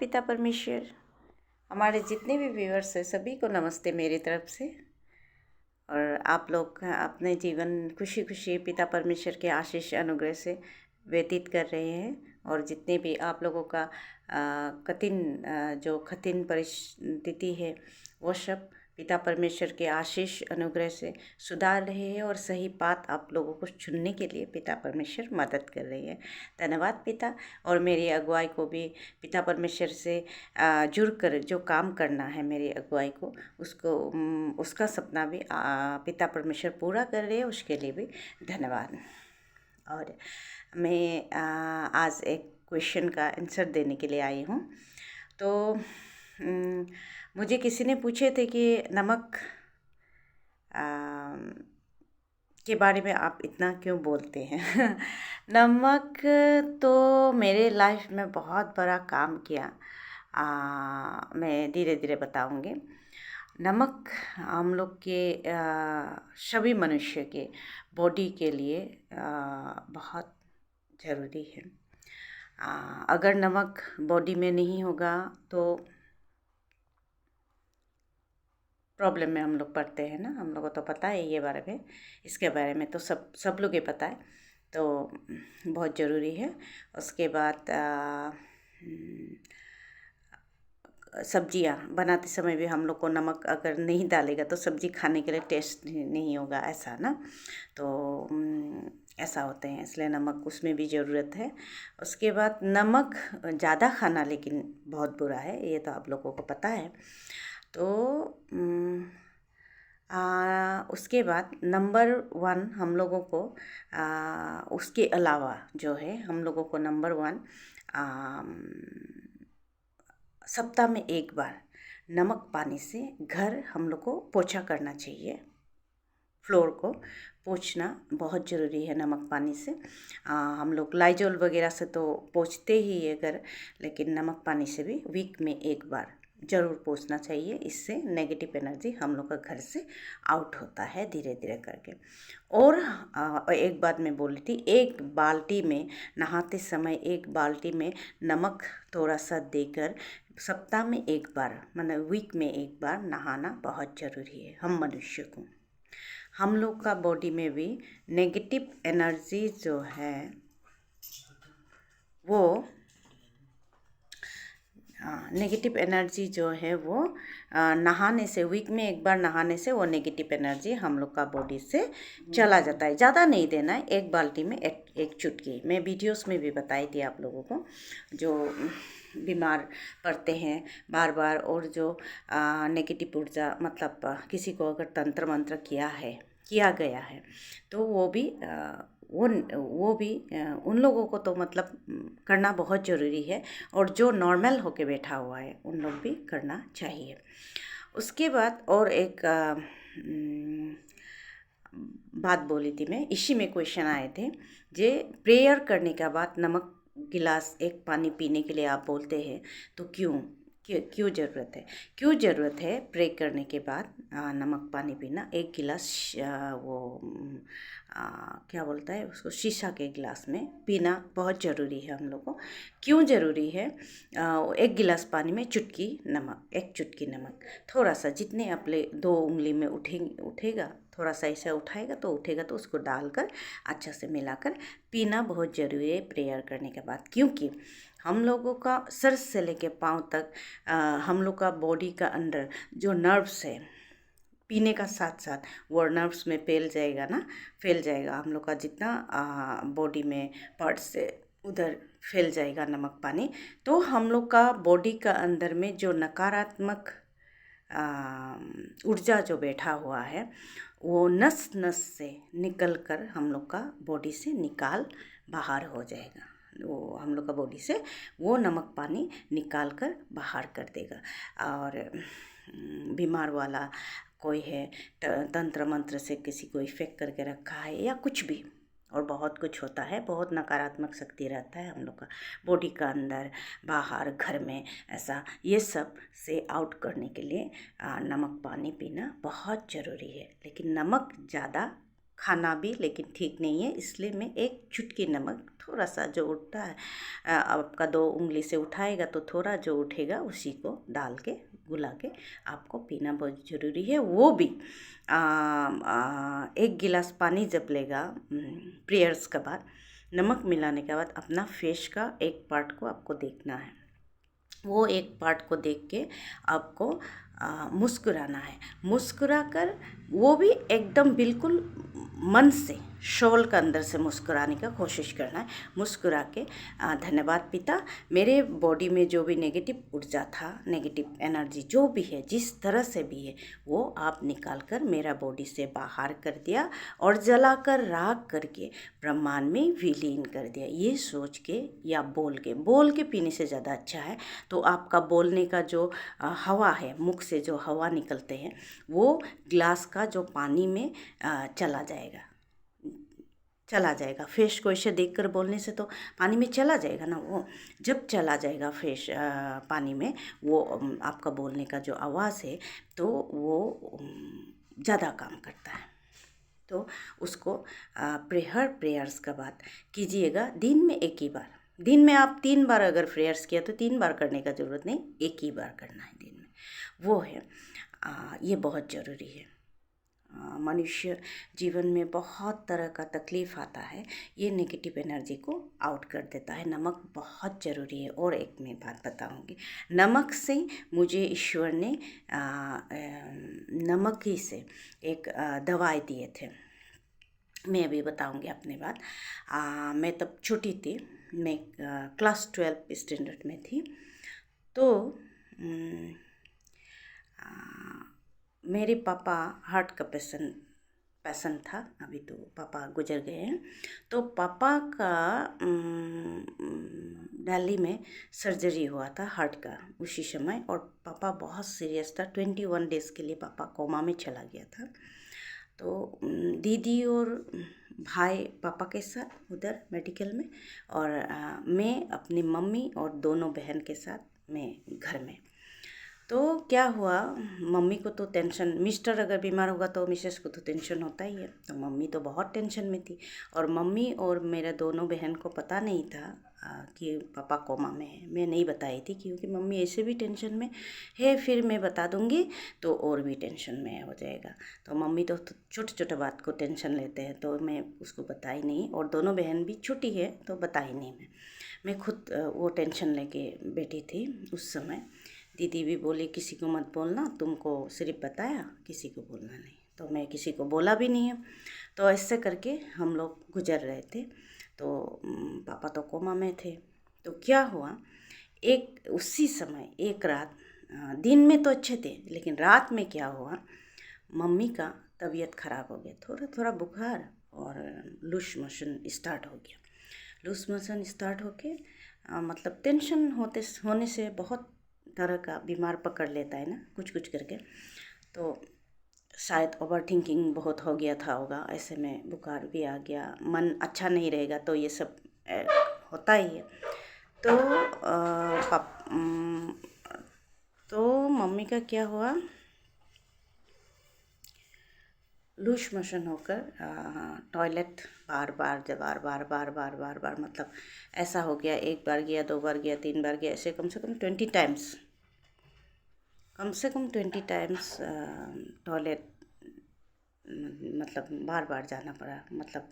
पिता परमेश्वर। हमारे जितने भी व्यूअर्स हैं सभी को नमस्ते मेरी तरफ से। और आप लोग अपने जीवन खुशी खुशी पिता परमेश्वर के आशीष अनुग्रह से व्यतीत कर रहे हैं। और जितने भी आप लोगों का जो कठिन परिस्थिति है वो सब पिता परमेश्वर के आशीष अनुग्रह से सुधार रहे हैं और सही बात आप लोगों को चुनने के लिए पिता परमेश्वर मदद कर रहे हैं। धन्यवाद पिता। और मेरी अगुवाई को भी पिता परमेश्वर से जुड़कर जो काम करना है मेरी अगुवाई को उसका सपना भी पिता परमेश्वर पूरा कर रहे हैं, उसके लिए भी धन्यवाद। और मैं आज एक क्वेश्चन का आंसर देने के लिए आई हूँ। तो मुझे किसी ने पूछे थे कि नमक के बारे में आप इतना क्यों बोलते हैं। नमक तो मेरे लाइफ में बहुत बड़ा काम किया। मैं धीरे धीरे बताऊंगी। नमक हम लोग के सभी मनुष्य के बॉडी के लिए बहुत ज़रूरी है। अगर नमक बॉडी में नहीं होगा तो प्रॉब्लम में हम लोग पड़ते हैं ना। हम लोगों को तो पता है ये बारे में, इसके बारे में तो सब लोग ही पता है। तो बहुत ज़रूरी है। उसके बाद सब्जियां बनाते समय भी हम लोग को नमक अगर नहीं डालेगा तो सब्जी खाने के लिए टेस्ट नहीं होगा, ऐसा ना। तो ऐसा होते हैं, इसलिए नमक उसमें भी ज़रूरत है। उसके बाद नमक ज़्यादा खाना लेकिन बहुत बुरा है, ये तो आप लोगों को पता है। तो उसके बाद नंबर 1 हम लोगों को उसके अलावा जो है हम लोगों को नंबर 1 सप्ताह में एक बार नमक पानी से घर हम लोग को पोछा करना चाहिए। फ्लोर को पोंछना बहुत ज़रूरी है नमक पानी से। हम लोग लाइजॉल वगैरह से तो पोंछते ही है घर, लेकिन नमक पानी से भी वीक में एक बार ज़रूर पोंछना चाहिए। इससे नेगेटिव एनर्जी हम लोग का घर से आउट होता है धीरे धीरे करके। और एक बात मैं बोल रही थी, एक बाल्टी में नहाते समय एक बाल्टी में नमक थोड़ा सा देकर सप्ताह में एक बार मतलब वीक में एक बार नहाना बहुत ज़रूरी है हम मनुष्य को। हम लोग का बॉडी में भी नेगेटिव एनर्जी जो है वो नहाने से वीक में एक बार नहाने से वो नेगेटिव एनर्जी हम लोग का बॉडी से चला जाता है। ज़्यादा नहीं देना है, एक बाल्टी में एक चुटकी। मैं वीडियोस में भी बताई थी आप लोगों को, जो बीमार पड़ते हैं बार बार और जो नेगेटिव ऊर्जा मतलब किसी को अगर तंत्र मंत्र किया गया है तो वो भी उन लोगों को तो मतलब करना बहुत ज़रूरी है। और जो नॉर्मल होके बैठा हुआ है उन लोग भी करना चाहिए। उसके बाद और एक बात बोली थी मैं, इसी में क्वेश्चन आए थे जे प्रेयर करने के बाद नमक गिलास एक पानी पीने के लिए आप बोलते हैं, तो क्यों ज़रूरत है प्रे करने के बाद नमक पानी पीना। एक गिलास क्या बोलता है उसको, शीशा के गिलास में पीना बहुत ज़रूरी है हम लोग को। क्यों ज़रूरी है? एक गिलास पानी में एक चुटकी नमक थोड़ा सा, जितने अपने 2 उंगली में उठेगा, थोड़ा सा ऐसा उठाएगा तो उसको डालकर अच्छा से मिलाकर पीना बहुत ज़रूरी है प्रेयर करने के बाद। क्योंकि हम लोगों का सर से लेके पाँव तक हम लोग का बॉडी का अंदर जो नर्व्स है, पीने का साथ साथ वो नर्व्स में फैल जाएगा हम लोग का जितना बॉडी में पार्ट्स से उधर फैल जाएगा नमक पानी। तो हम लोग का बॉडी का अंदर में जो नकारात्मक ऊर्जा जो बैठा हुआ है वो नस नस से निकल कर हम लोग का बॉडी से बाहर हो जाएगा। वो हम लोग का बॉडी से वो नमक पानी निकाल कर बाहर कर देगा। और बीमार वाला कोई है, तंत्र मंत्र से किसी को इफेक्ट करके रखा है या कुछ भी, और बहुत कुछ होता है, बहुत नकारात्मक शक्ति रहता है हम लोग का बॉडी का अंदर बाहर घर में, ऐसा ये सब से आउट करने के लिए नमक पानी पीना बहुत ज़रूरी है। लेकिन नमक ज़्यादा खाना भी, लेकिन ठीक नहीं है, इसलिए मैं एक चुटकी नमक, थोड़ा सा जो उठता है, आपका 2 उंगली से उठाएगा तो थोड़ा जो उठेगा उसी को डाल के गुला के आपको पीना बहुत ज़रूरी है। वो भी 1 गिलास पानी जब लेगा प्रेयर्स के बाद, नमक मिलाने के बाद अपना फेस का एक पार्ट को आपको देखना है। वो एक पार्ट को देख के आपको मुस्कुराना है। मुस्कुरा कर वो भी एकदम बिल्कुल मन से, शोल के अंदर से मुस्कुराने का कोशिश करना है। मुस्कुरा के धन्यवाद पिता, मेरे बॉडी में जो भी नेगेटिव ऊर्जा था, नेगेटिव एनर्जी जो भी है, जिस तरह से भी है, वो आप निकाल कर मेरा बॉडी से बाहर कर दिया और जलाकर राख करके ब्रह्मांड में विलीन कर दिया। ये सोच के या बोल के पीने से ज़्यादा अच्छा है। तो आपका बोलने का जो हवा है, मुख से जो हवा निकलते हैं, वो ग्लास का जो पानी में चला जाएगा। फेस को ऐसे देख कर बोलने से तो पानी में चला जाएगा ना। वो जब चला जाएगा फेस पानी में, वो आपका बोलने का जो आवाज़ है तो वो ज़्यादा काम करता है। तो उसको प्रेयर्स का बात कीजिएगा दिन में एक ही बार। दिन में आप 3 बार अगर प्रेयर्स किया तो 3 बार करने का ज़रूरत नहीं, एक ही बार करना है दिन में। वो है ये बहुत ज़रूरी है। मनुष्य जीवन में बहुत तरह का तकलीफ़ आता है, ये नेगेटिव एनर्जी को आउट कर देता है। नमक बहुत ज़रूरी है। और एक मैं बात बताऊंगी, नमक से मुझे ईश्वर ने नमक ही से एक दवाई दिए थे। मैं अभी बताऊंगी अपनी बात। मैं तब छोटी थी, मैं क्लास 12 स्टैंडर्ड में थी। तो मेरे पापा हार्ट का पेशेंट था, अभी तो पापा गुजर गए हैं। तो पापा का दिल्ली में सर्जरी हुआ था हार्ट का उसी समय, और पापा बहुत सीरियस था। 21 डेज़ के लिए पापा कोमा में चला गया था। तो दीदी और भाई पापा के साथ उधर मेडिकल में, और मैं अपनी मम्मी और दोनों बहन के साथ मैं घर में। तो क्या हुआ, मम्मी को तो टेंशन, मिस्टर अगर बीमार होगा तो मिसेस को तो टेंशन होता ही है। तो मम्मी तो बहुत टेंशन में थी, और मम्मी और मेरे दोनों बहन को पता नहीं था कि पापा कोमा में है। मैं नहीं बताई थी क्योंकि मम्मी ऐसे भी टेंशन में है, फिर मैं बता दूंगी तो और भी टेंशन में हो जाएगा। तो मम्मी तो छोटे छोटे बात को टेंशन लेते हैं, तो मैं उसको बताई नहीं, और दोनों बहन भी छोटी है तो बताई नहीं। मैं खुद वो टेंशन लेके बैठी थी उस समय। दीदी भी बोली किसी को मत बोलना, तुमको सिर्फ बताया, किसी को बोलना नहीं। तो मैं किसी को बोला भी नहीं है। तो ऐसे करके हम लोग गुजर रहे थे। तो पापा तो कोमा में थे। तो क्या हुआ, एक उसी समय एक रात, दिन में तो अच्छे थे लेकिन रात में क्या हुआ, मम्मी का तबीयत ख़राब हो गया, थोड़ा थोड़ा बुखार और लूज मोशन स्टार्ट हो गया। लूज मोशन स्टार्ट होके मतलब टेंशन होने से बहुत तरह का बीमार पकड़ लेता है ना, कुछ कुछ करके। तो शायद ओवर थिंकिंग बहुत हो गया था होगा, ऐसे में बुखार भी आ गया। मन अच्छा नहीं रहेगा तो ये सब होता ही है। तो तो मम्मी का क्या हुआ, लूज मोशन होकर टॉयलेट बार बार मतलब ऐसा हो गया। 1 बार गया, 2 बार गया, 3 बार गया, ऐसे कम से कम 20 टाइम्स टॉयलेट मतलब बार बार जाना पड़ा। मतलब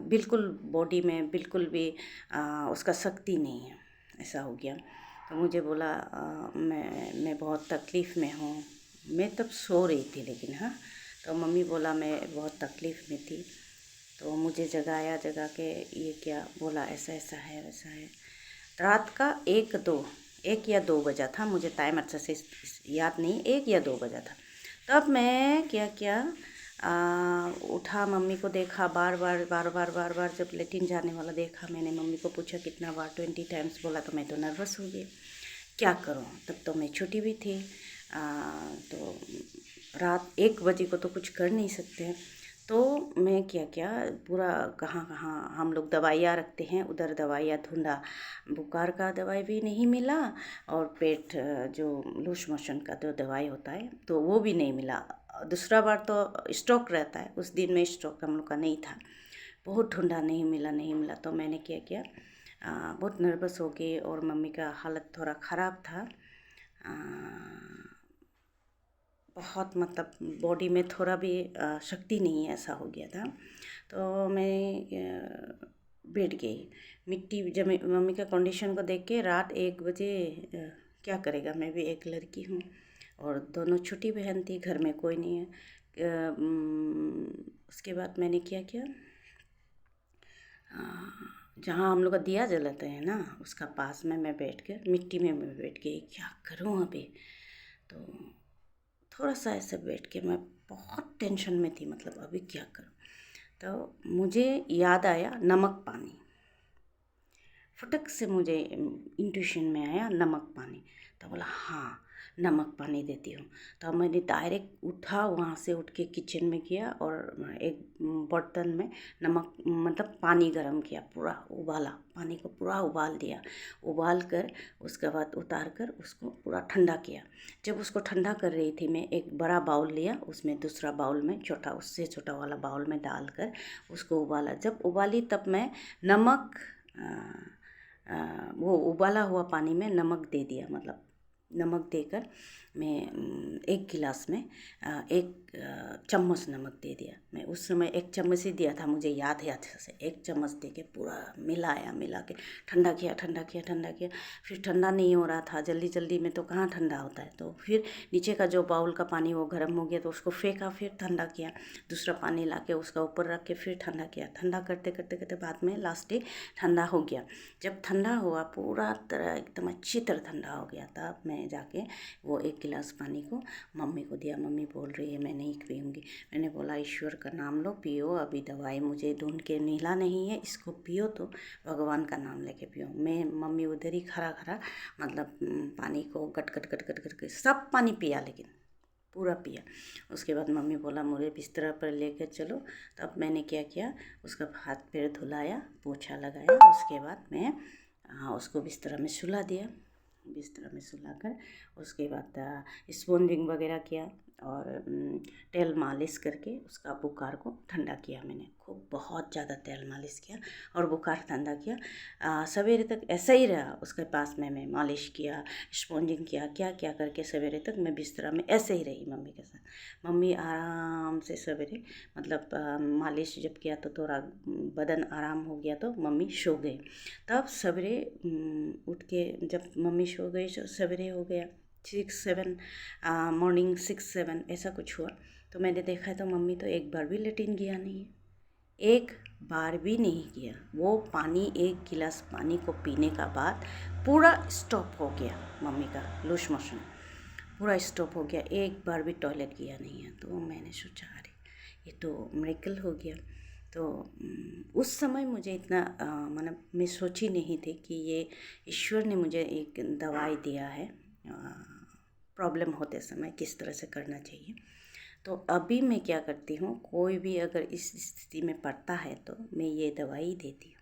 बिल्कुल बॉडी में बिल्कुल भी उसका शक्ति नहीं है, ऐसा हो गया। तो मुझे बोला मैं बहुत तकलीफ़ में हूँ। मैं तब सो रही थी लेकिन, हाँ। तो मम्मी बोला मैं बहुत तकलीफ़ में थी। तो मुझे जगा के ये क्या बोला, ऐसा ऐसा है वैसा है। रात का 1 या 2 बजा था, मुझे टाइम अच्छा से याद नहीं, 1 या 2 बजा था। तब मैं क्या उठा, मम्मी को देखा, बार बार जब लेटिन जाने वाला देखा, मैंने मम्मी को पूछा कितना बार, 20 टाइम्स बोला। तो मैं तो नर्वस हो गई, क्या करूं, तब तो मैं छोटी भी थी। तो रात 1 बजे को तो कुछ कर नहीं सकते हैं। तो मैं क्या पूरा कहाँ हम लोग दवाइयाँ रखते हैं, उधर दवाइयाँ ढूंढा, बुखार का दवाई भी नहीं मिला, और पेट जो लूज मोशन का जो दवाई होता है तो वो भी नहीं मिला। दूसरा बार तो स्टॉक रहता है, उस दिन में स्टॉक हम लोग का नहीं था। बहुत ढूंढा, नहीं मिला तो मैंने क्या किया, बहुत नर्वस हो गई और मम्मी का हालत थोड़ा ख़राब था। आ, बहुत मतलब बॉडी में थोड़ा भी शक्ति नहीं है, ऐसा हो गया था। तो मैं बैठ गई। मिट्टी जब मम्मी का कंडीशन को देख के रात 1 बजे, क्या करेगा, मैं भी एक लड़की हूँ और दोनों छोटी बहन थी, घर में कोई नहीं है। उसके बाद मैंने क्या किया, जहाँ हम लोग का दिया जलाते हैं ना, उसका पास में मैं बैठ कर मिट्टी में मैं बैठ गई, क्या करूँ अभी। तो थोड़ा सा ऐसे बैठ के मैं बहुत टेंशन में थी, मतलब अभी क्या करूँ। तो मुझे याद आया नमक पानी, फटक से मुझे इंट्यूशन में आया नमक पानी। तो बोला हाँ नमक पानी देती हूँ। तो मैंने डायरेक्ट उठा, वहाँ से उठ के किचन में गया और एक बर्तन में नमक मतलब पानी गरम किया, पूरा उबाला, पानी को पूरा उबाल दिया। उबाल कर उसके बाद उतार कर उसको पूरा ठंडा किया। जब उसको ठंडा कर रही थी मैं एक बड़ा बाउल लिया, उसमें दूसरा बाउल में छोटा, उससे छोटा वाला बाउल में डालकर उसको उबाला। जब उबाली तब मैं नमक वो उबाला हुआ पानी में नमक दे दिया, मतलब नमक देकर मैं 1 गिलास में 1 चम्मच नमक दे दिया। मैं उस समय 1 चम्मच ही दिया था, मुझे याद है अच्छे से। 1 चम्मच दे के पूरा मिला के ठंडा किया। फिर ठंडा नहीं हो रहा था, जल्दी जल्दी में तो कहाँ ठंडा होता है। तो फिर नीचे का जो बाउल का पानी वो गर्म हो गया, तो उसको फेंका, फिर ठंडा किया। दूसरा पानी ला के उसका ऊपर रख के फिर ठंडा किया। ठंडा करते बाद में लास्ट ठंडा हो गया। जब ठंडा हुआ पूरा तरह एकदम अच्छी तरह ठंडा हो गया, तब मैं जाके वो 1 गिलास पानी को मम्मी को दिया। मम्मी बोल रही है मैं नहीं पीऊँगी। मैंने बोला ईश्वर का नाम लो, पियो, अभी दवाई मुझे ढूंढ के मिला नहीं है, इसको पियो तो भगवान का नाम लेके पियो। मैं मम्मी उधर ही खड़ा मतलब पानी को गट के सब पानी पिया, लेकिन पूरा पिया। उसके बाद मम्मी बोला मुझे बिस्तर पर लेकर चलो। तब मैंने क्या किया, उसका हाथ पैर धुलाया, पोछा लगाया। उसके बाद मैं उसको बिस्तर में सुला दिया। बिस्तर में सुलाकर उसके बाद स्पॉन्जिंग वगैरह किया और तेल मालिश करके उसका बुखार को ठंडा किया। मैंने खूब बहुत ज़्यादा तेल मालिश किया और बुखार ठंडा किया। सवेरे तक ऐसा ही रहा, उसके पास में मैं मालिश किया, स्पॉन्जिंग किया, क्या करके सवेरे तक मैं बिस्तर में ऐसे ही रही मम्मी के साथ। मम्मी आराम से सवेरे मतलब मालिश जब किया तो थोड़ा बदन आराम हो गया, तो मम्मी सो गई। तब सवेरे उठ के जब मम्मी सो गई, सवेरे हो गया 6-7 मॉर्निंग 6-7 ऐसा कुछ हुआ। तो मैंने देखा तो मम्मी तो एक बार भी लेटिन गया नहीं है, एक बार भी नहीं किया। वो पानी 1 गिलास पानी को पीने का बाद पूरा स्टॉप हो गया, मम्मी का लूज मोशन पूरा स्टॉप हो गया, एक बार भी टॉयलेट गया नहीं है। तो मैंने सोचा अरे ये तो मिरेकल हो गया। तो उस समय मुझे इतना मतलब मैं सोची नहीं थी कि ये ईश्वर ने मुझे एक दवाई दिया है प्रॉब्लम होते समय किस तरह से करना चाहिए। तो अभी मैं क्या करती हूँ, कोई भी अगर इस स्थिति में पड़ता है तो मैं ये दवाई देती हूँ।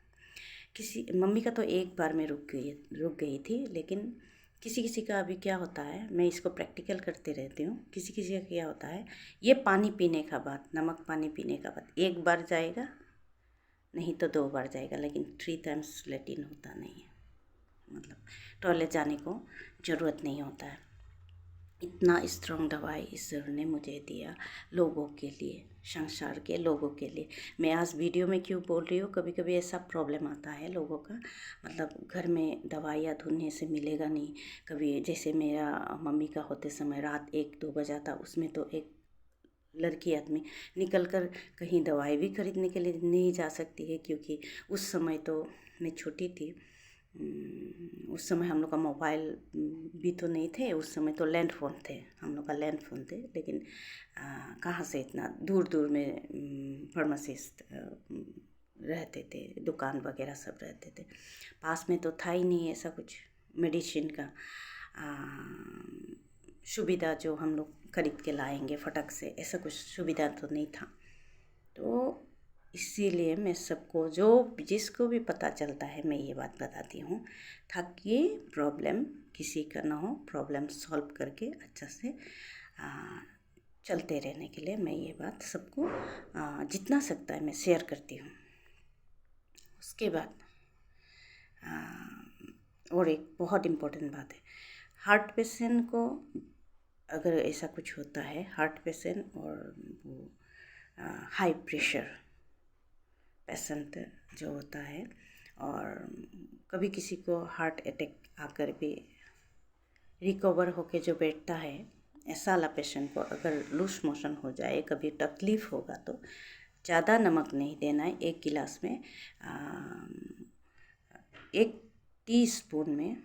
किसी मम्मी का तो एक बार में रुक गई थी, लेकिन किसी का अभी क्या होता है, मैं इसको प्रैक्टिकल करते रहती हूँ। किसी का क्या होता है, ये पानी पीने का बाद, नमक पानी पीने का बाद 1 बार जाएगा, नहीं तो 2 बार जाएगा, लेकिन 3 टाइम्स लेटिन होता नहीं है, मतलब टॉयलेट जाने को ज़रूरत नहीं होता है। इतना स्ट्रॉन्ग दवाई ईश्वर ने मुझे दिया लोगों के लिए, संसार के लोगों के लिए। मैं आज वीडियो में क्यों बोल रही हूँ, कभी कभी ऐसा प्रॉब्लम आता है लोगों का, मतलब घर में दवाइयाँ ढूंढने से मिलेगा नहीं। कभी जैसे मेरा मम्मी का होते समय रात 1-2 बजा था, उसमें तो एक लड़की आदमी निकल कर कहीं दवाई भी खरीदने के लिए नहीं जा सकती है, क्योंकि उस समय तो मैं छोटी थी। उस समय हम लोग का मोबाइल भी तो नहीं थे, उस समय तो लैंड फ़ोन थे, हम लोग का लैंड फ़ोन थे। लेकिन कहाँ से इतना दूर दूर में फार्मासिस्ट रहते थे, दुकान वगैरह सब रहते थे, पास में तो था ही नहीं ऐसा कुछ मेडिसिन का सुविधा जो हम लोग खरीद के लाएंगे फटक से, ऐसा कुछ सुविधा तो नहीं था। तो इसीलिए मैं सबको जो जिसको भी पता चलता है मैं ये बात बताती हूँ, ताकि प्रॉब्लम किसी का ना हो, प्रॉब्लम सॉल्व करके अच्छा से चलते रहने के लिए मैं ये बात सबको जितना सकता है मैं शेयर करती हूँ। उसके बाद और एक बहुत इम्पोर्टेंट बात है, हार्ट पेशेंट को अगर ऐसा कुछ होता है, हार्ट पेशेंट और वो हाई प्रेशर पेशेंट जो होता है, और कभी किसी को हार्ट अटैक आकर भी रिकवर होके जो बैठता है, ऐसा वाला पेशेंट को अगर लूज मोशन हो जाए, कभी तकलीफ़ होगा तो ज़्यादा नमक नहीं देना है। एक गिलास में 1 टीस्पून में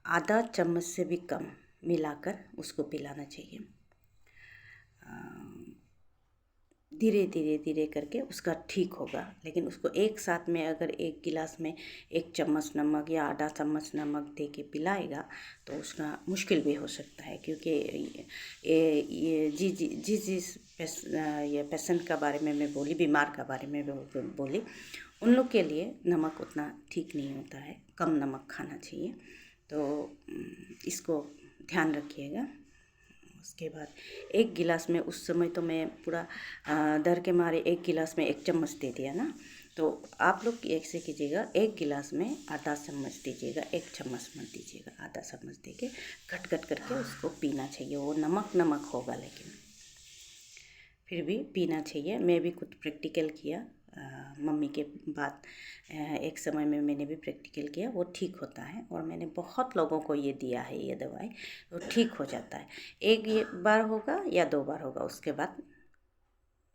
आधा चम्मच से भी कम मिलाकर उसको पिलाना चाहिए। धीरे धीरे धीरे करके उसका ठीक होगा, लेकिन उसको एक साथ में अगर एक गिलास में 1 चम्मच नमक या आधा चम्मच नमक दे के पिलाएगा तो उसका मुश्किल भी हो सकता है, क्योंकि ये जिस ये पेशेंट का बारे में मैं बोली, बीमार का बारे में बोली, उन लोग के लिए नमक उतना ठीक नहीं होता है, कम नमक खाना चाहिए। तो इसको ध्यान रखिएगा। उसके बाद 1 गिलास में, उस समय तो मैं पूरा डर के मारे 1 गिलास में 1 चम्मच दे दिया ना, तो आप लोग ऐसे कीजिएगा, 1 गिलास में आधा चम्मच दीजिएगा, 1 चम्मच मत दीजिएगा, आधा चम्मच दे के घट घट करके उसको पीना चाहिए। वो नमक नमक होगा लेकिन फिर भी पीना चाहिए। मैं भी खुद प्रैक्टिकल किया, मम्मी के बाद एक समय में मैंने भी प्रैक्टिकल किया, वो ठीक होता है, और मैंने बहुत लोगों को ये दिया है ये दवाई, तो ठीक हो जाता है। एक ये बार होगा या 2 बार होगा, उसके बाद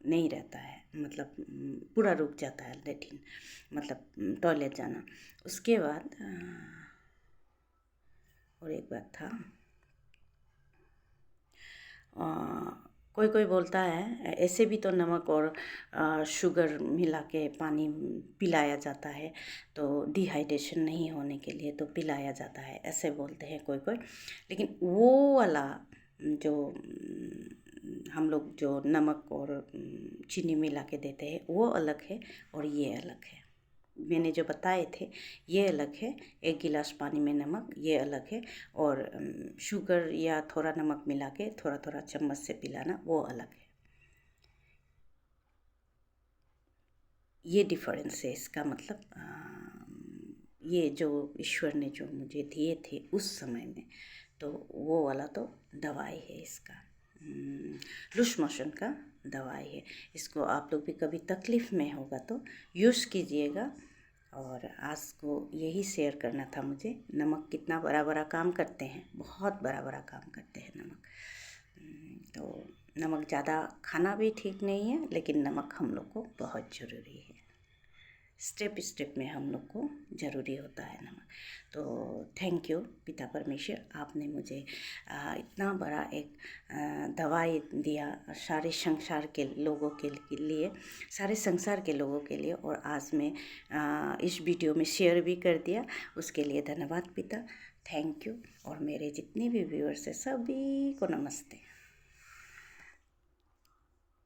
नहीं रहता है, मतलब पूरा रुक जाता है लेटिन, मतलब टॉयलेट जाना। उसके बाद और एक बात था, कोई कोई बोलता है ऐसे भी तो नमक और शुगर मिला के पानी पिलाया जाता है, तो डिहाइड्रेशन नहीं होने के लिए तो पिलाया जाता है, ऐसे बोलते हैं कोई कोई। लेकिन वो वाला जो हम लोग जो नमक और चीनी मिला के देते हैं वो अलग है और ये अलग है। मैंने जो बताए थे ये अलग है, 1 गिलास पानी में नमक ये अलग है, और शुगर या थोड़ा नमक मिला के थोड़ा थोड़ा चम्मच से पिलाना वो अलग है। ये डिफरेंस है इसका, मतलब ये जो ईश्वर ने जो मुझे दिए थे उस समय में, तो वो वाला तो दवाई है इसका, लूज मोशन का दवाई है। इसको आप लोग भी कभी तकलीफ़ में होगा तो यूज़ कीजिएगा। और आज को यही शेयर करना था मुझे। नमक कितना बड़ा बड़ा काम करते हैं, बहुत बड़ा बड़ा काम करते हैं नमक। तो नमक ज़्यादा खाना भी ठीक नहीं है, लेकिन नमक हम लोग को बहुत ज़रूरी है। स्टेप स्टेप में हम लोग को ज़रूरी होता है नमक। तो थैंक यू पिता परमेश्वर, आपने मुझे इतना बड़ा एक दवाई दिया सारे संसार के लोगों के लिए, सारे संसार के लोगों के लिए, और आज मैं इस वीडियो में शेयर भी कर दिया, उसके लिए धन्यवाद पिता, थैंक यू। और मेरे जितने भी व्यूअर्स हैं सभी को नमस्ते।